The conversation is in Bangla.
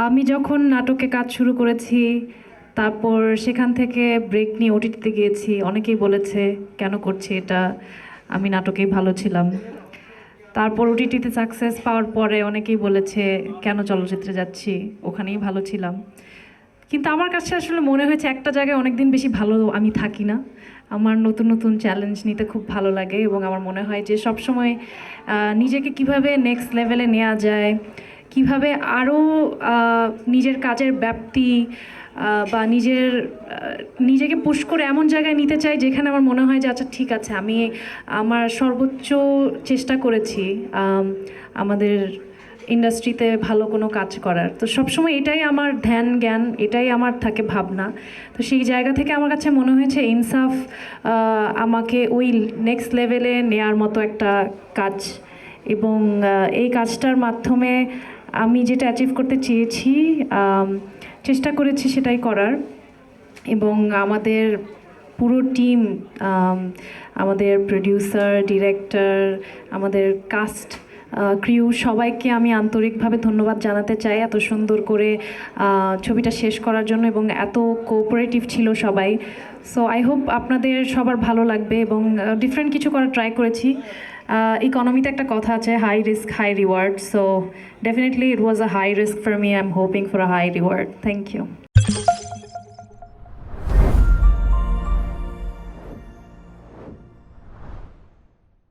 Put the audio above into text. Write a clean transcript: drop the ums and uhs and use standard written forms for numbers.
আমি যখন নাটকে কাজ শুরু করেছি, তারপর সেখান থেকে ব্রেক নিয়ে ওটিটিতে গিয়েছি। অনেকেই বলেছে কেন করছি এটা, আমি নাটকেই ভালো ছিলাম। তারপর ওটিটিতে সাকসেস পাওয়ার পরে অনেকেই বলেছে কেন চলচ্চিত্রে যাচ্ছি, ওখানেই ভালো ছিলাম। কিন্তু আমার কাছে আসলে মনে হয়েছে একটা জায়গায় অনেকদিন বেশি ভালো আমি থাকি না। আমার নতুন নতুন চ্যালেঞ্জ নিতে খুব ভালো লাগে এবং আমার মনে হয় যে সবসময় নিজেকে কিভাবে নেক্সট লেভেলে নেওয়া যায়, কিভাবে আরও নিজের কাজের ব্যাপ্তি বা নিজেকে পুশ করে এমন জায়গায় নিতে চাই যেখানে আমার মনে হয় যে আচ্ছা ঠিক আছে, আমি আমার সর্বোচ্চ চেষ্টা করেছি আমাদের ইন্ডাস্ট্রিতে ভালো কোনো কাজ করার। তো সবসময় এটাই আমার ধ্যান জ্ঞান, এটাই আমার থাকে ভাবনা। তো সেই জায়গা থেকে আমার কাছে মনে হয়েছে ইনসাফ আমাকে ওই নেক্সট লেভেলে নেয়ার মতো একটা কাজ, এবং এই কাজটার মাধ্যমে আমি যেটা অ্যাচিভ করতে চেয়েছি, চেষ্টা করেছি সেটাই করার। এবং আমাদের পুরো টিম, আমাদের প্রোডিউসার, ডিরেক্টর, আমাদের কাস্ট, ক্রিউ, সবাইকে আমি আন্তরিকভাবে ধন্যবাদ জানাতে চাই এত সুন্দর করে ছবিটা শেষ করার জন্য, এবং এত কোঅপারেটিভ ছিল সবাই। সো আই হোপ আপনাদের সবার ভালো লাগবে, এবং ডিফারেন্ট কিছু করার ট্রাই করেছি। ইকোনমিতে একটা কথা আছে, high risk high reward. So definitely it was a high risk for me, I am hoping for a high reward. Thank you.